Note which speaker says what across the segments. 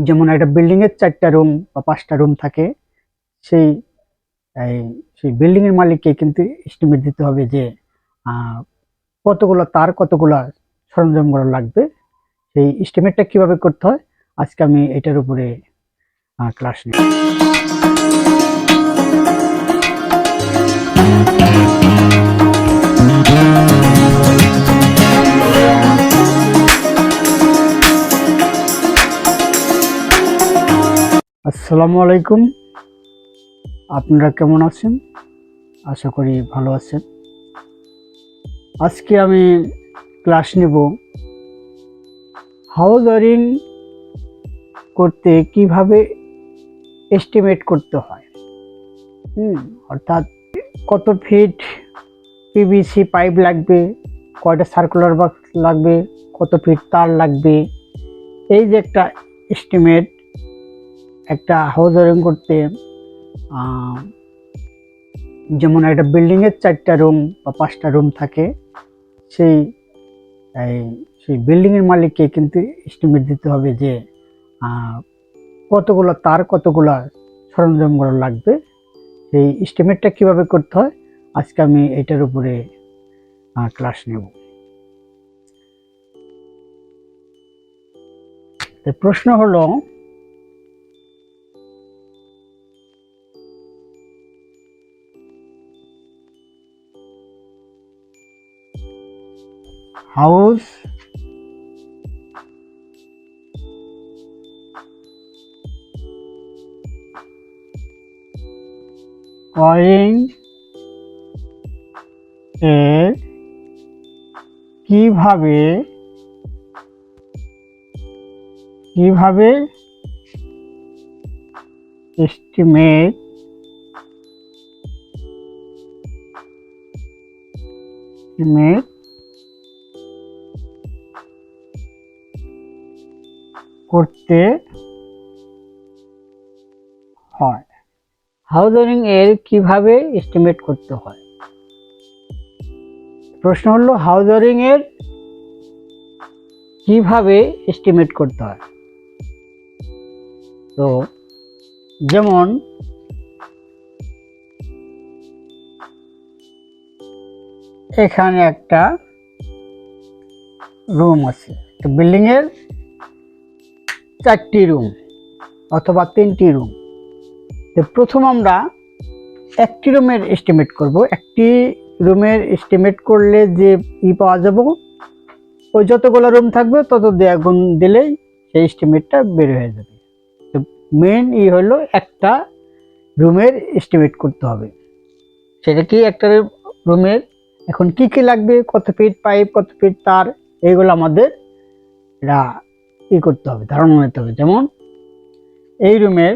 Speaker 1: যেমন একটা বিল্ডিং এর 4টা রুম বা 5টা রুম থাকে, সেই সেই বিল্ডিং এর মালিককে কিন্তু এস্টিমেট দিতে হবে যে কতগুলো তার, কতগুলো সরঞ্জামগুলো লাগবে। সেই এস্টিমেটটা কিভাবে করতে হয় আজকে আমি এটার উপরে ক্লাস নেব। আসসালামু আলাইকুম, আপনারা কেমন আছেন? আশা করি ভালো আছেন। আজকে আমি ক্লাস নেব হাউস ওয়ারিং করতে কিভাবে এস্টিমেট করতে হয়। অর্থাৎ কত ফিট পিভিসি পাইপ লাগবে, কয়টা সার্কুলার বক্স লাগবে, কত ফিট তার লাগবে। এই যে একটা এস্টিমেট, একটা হাউস ওয়ারিং করতে যেমন একটা বিল্ডিং এর 4টা রুম বা 5টা রুম থাকে, সেই সেই বিল্ডিং এর মালিককে কিন্তু এস্টিমেট দিতে হবে যে কতগুলো তার, কতগুলো সরঞ্জামগুলো লাগবে। সেই এস্টিমেটটা কিভাবে করতে হয় আজকে আমি এটার উপরে ক্লাস নেব। প্রশ্ন হলো, হাউস ওয়ারিং এর কিভাবে এস্টিমেট করতে হয়। হাউস ওয়ারিং এর কিভাবে এস্টিমেট করতে হয়। প্রশ্ন হলো হাউস ওয়ারিং এর কিভাবে এস্টিমেট করতে হয়। তো যেমন এখানে একটা রুম আছে, বিল্ডিং এর 4টি রুম অথবা 3টি রুম। তো প্রথম আমরা একটি রুমের এস্টিমেট করব। একটি রুমের এস্টিমেট করলে যে পাওয়া যাব, ওই যতগুলো রুম থাকবে তত দিয়ে গুণ দিলেই সেই এস্টিমেটটা বের হয়ে যাবে। তো মেন হলো একটা রুমের এস্টিমেট করতে হবে। সেটা কি, একটা রুমের এখন কি কি লাগবে, কত ফিট পাইপ, কত ফিট তার, এইগুলো আমাদের এটা করতে হবে, ধারণা নিতে হবে। যেমন এই রুমের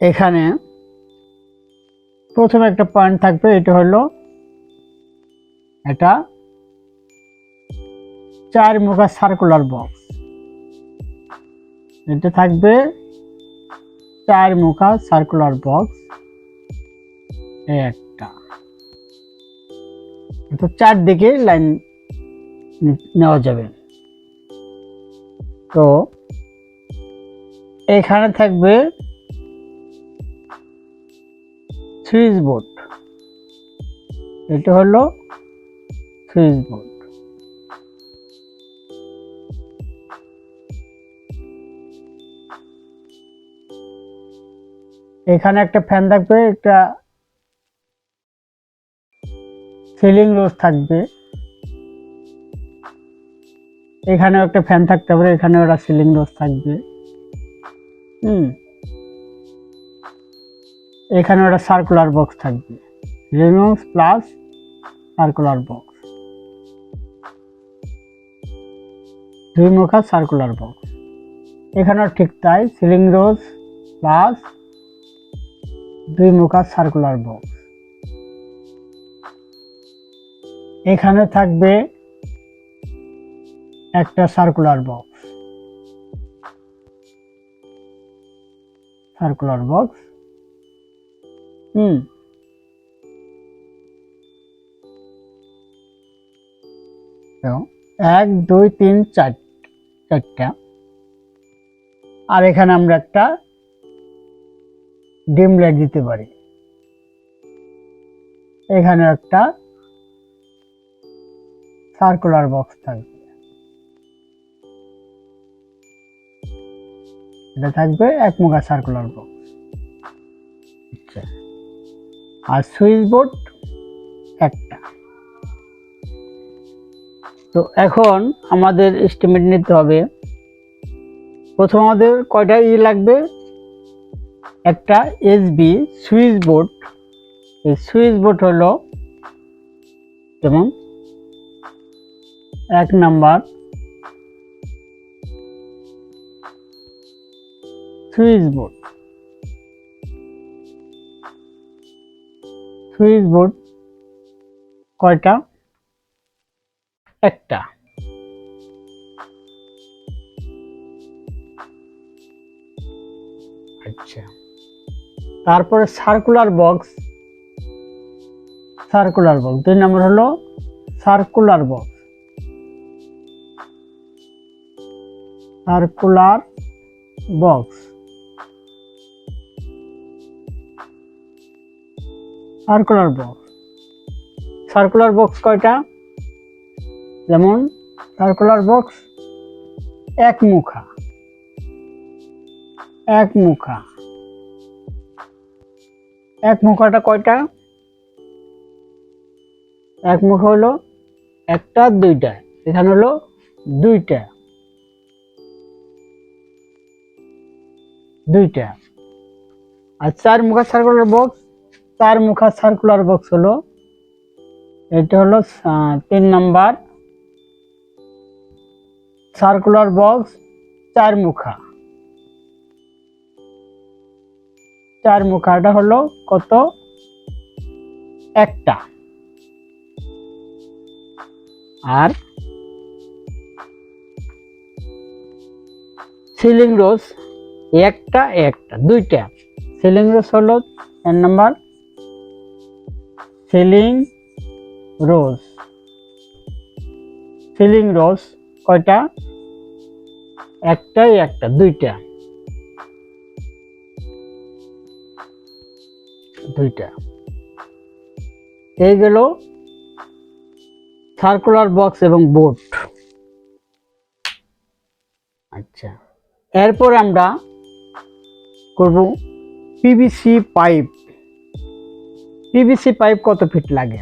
Speaker 1: এখানে প্রথমে একটা পয়েন্ট থাকবে, এটা হলো এটা 4 মুখা সার্কুলার বক্স। এটা থাকবে 4 মুখা সার্কুলার বক্স, একটা, তো 4 দিকে লাইন নেওয়া যাবে। তো এখানে থাকবে সুইচ বোর্ড, এটা হলো সুইচ বোর্ড। এখানে একটা ফ্যান থাকবে, একটা সিলিং রোজ থাকবে, এখানেও একটা ফ্যান থাকতে পারে, এখানেও একটা সিলিং রোজ থাকবে। এখানে একটা সার্কুলার বক্স থাকবে, রিমুভ প্লাস সার্কুলার বক্স, 2 মুখা সার্কুলার বক্স। এখানেও ঠিক তাই, সিলিং রোজ প্লাস 2 মুখা সার্কুলার বক্স। এখানে থাকবে একটা সার্কুলার বক্স, তো 1 2 3 4 4টা। আর এখানে আমরা একটা ডিম লাইট দিতে পারি। এখানে একটা সার্কুলার বক্স থাকবে, এটা থাকবে একমুখা সার্কুলার বক্স। আচ্ছা, আর সুইচ বোর্ড একটা। তো এখন আমাদের এস্টিমেট নিতে হবে, প্রথম আমাদের কয়টা লাগবে, একটা এসবি সুইচ বোর্ড। এই সুইচ বোর্ড হলো যেমন 1 number switch board. Switch board কয়টা, একটা। আচ্ছা, তারপরে সার্কুলার বক্স। সার্কুলার বক্স 2 নম্বর হলো circular box. Circular box, circular box. Circular box কয়টা, যেমন সার্কুলার বক্স একমুখা। একমুখা, একমুখাটা কয়টা, একমুখা হলো একটা দুইটা, এখানে হলো দুইটা, দুইটা। আর 4 মুখা সার্কুলার বক্স, 4 মুখা সার্কুলার বক্স হলো, এটা হলো 3 নাম্বার সার্কুলার বক্স 4 মুখা। 4 মুখাটা হলো কত, একটা। আর সিলিং রোজ একটা, একটা দুইটা। সিলিং রোজ হলো 4 নাম্বার সিলিং রোজ। সিলিং রোজ কয়টা, একটাই, একটা, দুইটা, দুইটা। এই গেল সার্কুলার বক্স এবং বোর্ড। আচ্ছা, এরপর আমরা করব পিভিসি পাইপ। পিভিসি পাইপ কত ফিট লাগে,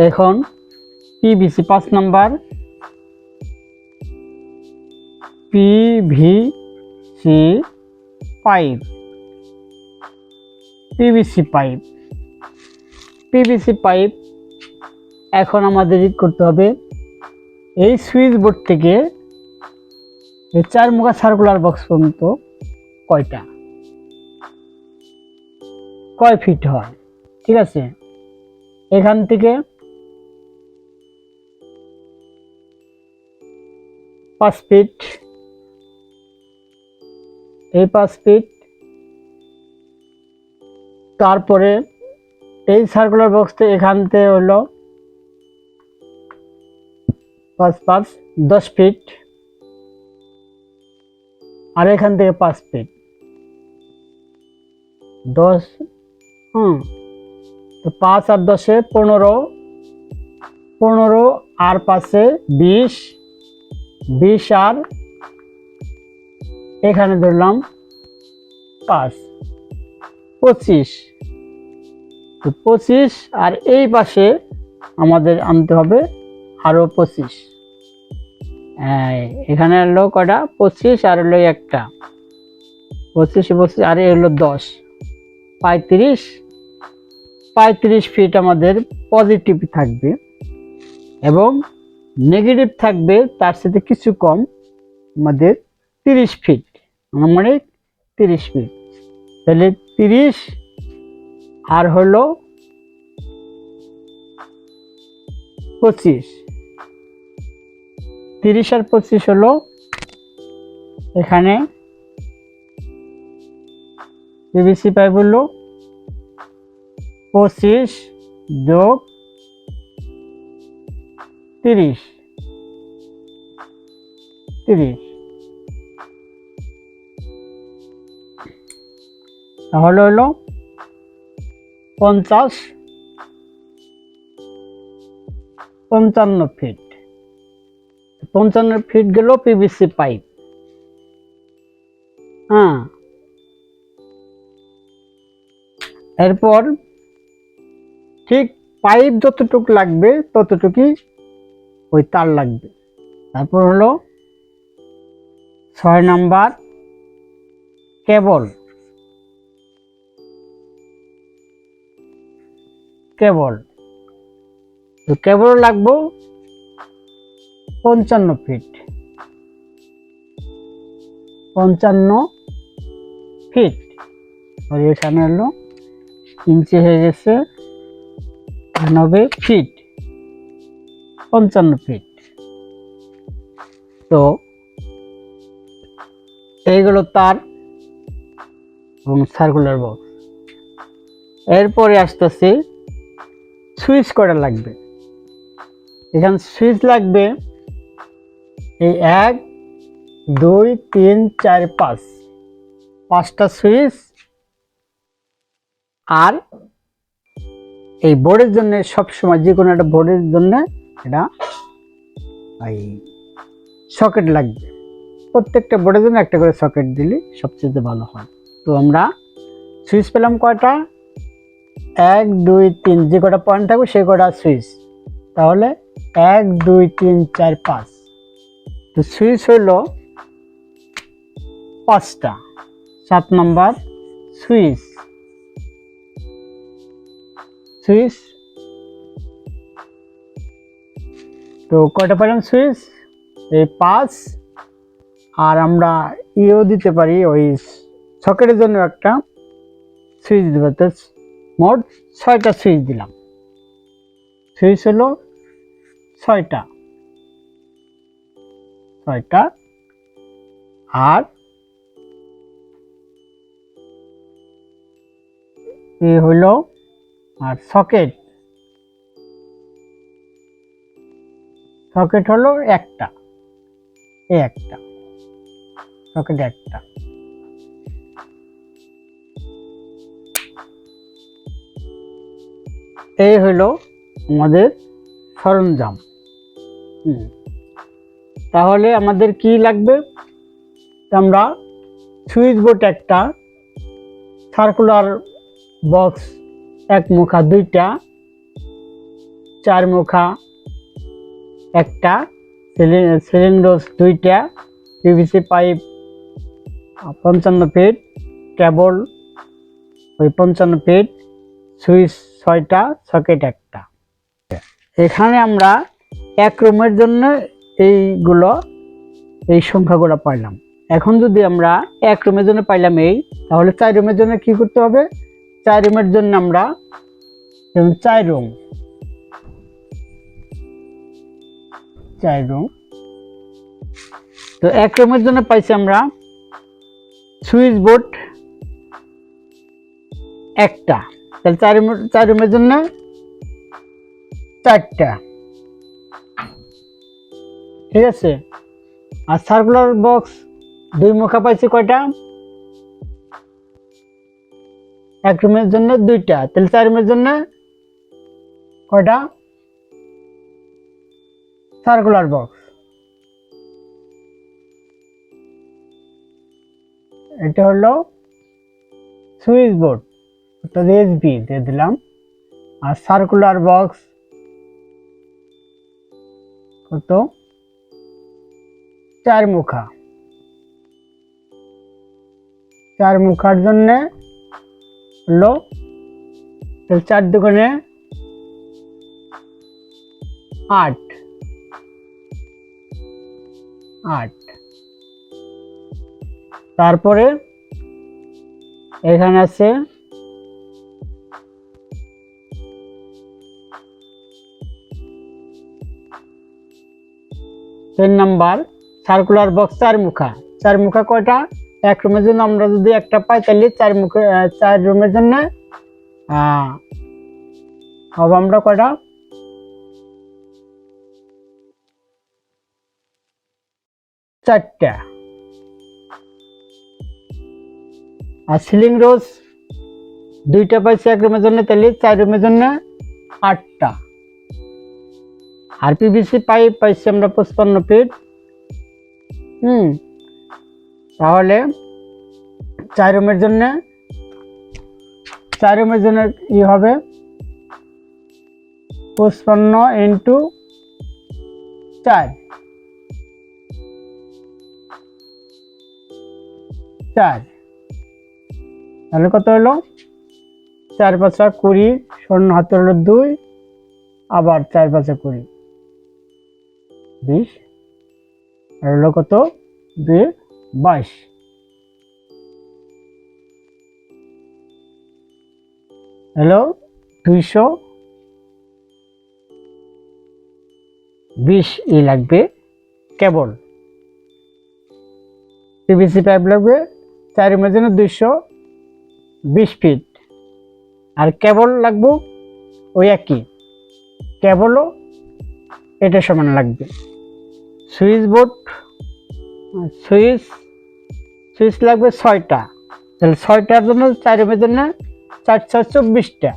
Speaker 1: এখন PVC 5 number PVC pipe. PVC pipe, PVC pipe. এখন আমাদের করতে হবে এই সুইচ বোর্ড থেকে এই 4 মুখা সার্কুলার বক্স পর্যন্ত কয়টা, কয় ফিট হয়। ঠিক আছে, এখান থেকে 5 ফিট, এই 5 ফিট। তারপরে এই সার্কুলার বক্সটা এখান থেকে হলো 5 5 10 ফিট, আর এখান থেকে 5 ফিট 10, তো 5 আর 10 15, 15 আর 5 20, 20 আর এখানে ধরলাম 5 25, 25 আর এই পাশে আমাদের আনতে হবে আরো 25। এখানে হলো কটা, 25 আর হলো একটা, 25 25 আর হলো 10, 35। 35 ফিট আমাদের পজিটিভ থাকবে এবং নেগেটিভ থাকবে তার সাথে কিছু কম, আমাদের 30 ফিট, মানে 30 ফিট। তাহলে 30 আর হলো 25, 30 আর 25 হলো এখানে পিভিসি পাইপ হলো 25 যোগ 30, 30, তাহলে হলো 50, 55 ফিট। 55 ফিট গেল পিভিসি পাইপ। হ্যাঁ, এরপর ঠিক পাইপ যতটুকু লাগবে ততটুকুই ওই তার লাগবে। তারপর হলো 6 নাম্বার কেবল। তো কেবল লাগবে 55 ফিট। 55 ফিট, আর এখানে হলো ইঞ্চি হয়ে গেছে 90 ফিট, 55 ফিট। তো এইগুলো তার এবং সার্কুলার বক্স। এরপরে আসতেছে সুইচ করা লাগবে। এখানে সুইচ লাগবে এই 1 2 3 4 5, 5টা সুইচ। আর এই বোর্ডের জন্য সবসময় যে কোনো একটা বোর্ডের জন্য এটা এই সকেট লাগবে। প্রত্যেকটা বোর্ডের জন্য একটা করে সকেট দিলে সবচেয়ে ভালো হয়। তো আমরা সুইচ পেলাম কয়টা? 1 2 3, যে কটা পয়েন্ট থাকবে সেই কটা সুইচ। তাহলে 1 2 3 4 5। তো সুইচ হইল 5টা। 7 নম্বর সুইচ। তো কয়টা পেলাম সুইচ? এই 5। আর আমরা ইও দিতে পারি, ওই সকেটের জন্য একটা সুইচ দেবো। তো মোট 6টা সুইচ দিলাম। সুইচ হলো 6টা। আর এই হলো আর সকেট হলো একটা। এই একটা সকেট একটা। এই হলো আমাদের সরঞ্জাম। তাহলে আমাদের কি লাগবে? আমরা সুইচ বোর্ড একটা, সার্কুলার বক্স 1 মুখা 2টা, 4 মুখা একটা, সিলিন্ডার 2টা, পিভিসি পাইপ 55 ফিট, কেবল ওই 55 ফিট, সুইচ 6টা, সকেট একটা। এখানে আমরা এক রুমের জন্য এই সংখ্যাগুলো পাইলাম। এখন যদি আমরা এক রুমের জন্য পাইলাম তাহলে 4 রুমের জন্য কি করতে হবে? 4 রুমের জন্য আমরা 4 রুম তো এক রুমের জন্য পাইছি আমরা সুইচ বোর্ড একটা। তাহলে 4 রুমের জন্য 4টা। ঠিক আছে। আর সার্কুলার বক্স 2 মুখা পাইছি কয়টা? এক রুমের জন্য 2টা। তাহলে 4 রুমের জন্য কয়টা সার্কুলার বক্স? এটা হলো সুইচ বোর্ড, অর্থাৎ এসবি দিয়ে দিলাম। আর সার্কুলার বক্স কত? 4 মুখা। 4 মুখার জন্য হলো 4 দুগুণে 8। তারপরে এখানে আছে 3 নাম্বার সার্কুলার বক্স 4 মুখা। 4 মুখা কয়টা? এক রুমের জন্য আমরা যদি একটা পাই তাহলে 4 মুখা 4 রুমের জন্য হবে আমরা কয়টা? 4টা। আর সিলিং রোজ 2টা পাইছি এক রুমের জন্য, তাহলে 4 রুমের জন্য 8টা। আর পিভিসি পাইপ পাইছি আমরা 55 ফিট। তাহলে 4 রুমের জন্য কি হবে, 55 ইন্টু 4, তাহলে কত হলো, 4 5 20, শূন্য হাতে হলো 2, আবার 4 5 20, 20, আর হলো কত, 2 22। হলো 220 লাগবে কেবল। পিভিসি পাইপ লাগবে 4 রুমের জন্য 220 ফিট। আর কেবল লাগবে ওই একই, কেবলও এটা সমান লাগবে। সুইচ বোর্ড, সুইচ লাগবে 6টা, তাহলে 6টার জন্য 4 রুমের জন্য 4 4 24টা,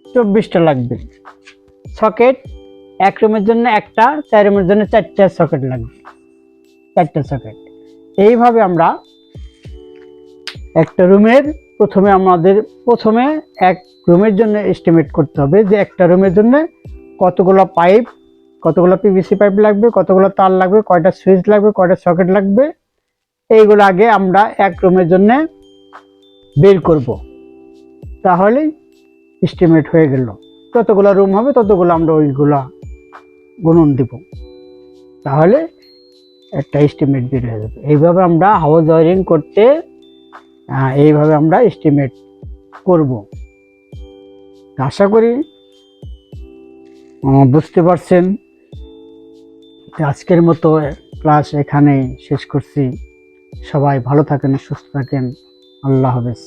Speaker 1: 24টা লাগবে। সকেট 1 রুমের জন্য 1টা, 4 রুমের জন্য 4টা সকেট লাগবে, 4টা সকেট। এইভাবে আমরা একটা রুমের প্রথমে এক রুমের জন্য এস্টিমেট করতে হবে যে একটা রুমের জন্য কতগুলো পাইপ, কতগুলো পিভিসি পাইপ লাগবে, কতগুলো তার লাগবে, কয়টা সুইচ লাগবে, কয়টা সকেট লাগবে, এইগুলো আগে আমরা এক রুমের জন্য বের করব। তাহলেই এস্টিমেট হয়ে গেল। যতগুলো রুম হবে ততগুলো আমরা ওইগুলা গুণন দিব, তাহলে একটা এস্টিমেট বের হয়ে যাবে। এইভাবে আমরা হাউস ওয়ারিং করতে এইভাবে আমরা এস্টিমেট করব। আশা করি বুঝতে পারছেন। আজকের মতো ক্লাস এখানে শেষ করছি। সবাই ভালো থাকেন, সুস্থ থাকেন। আল্লাহ হাফেজ।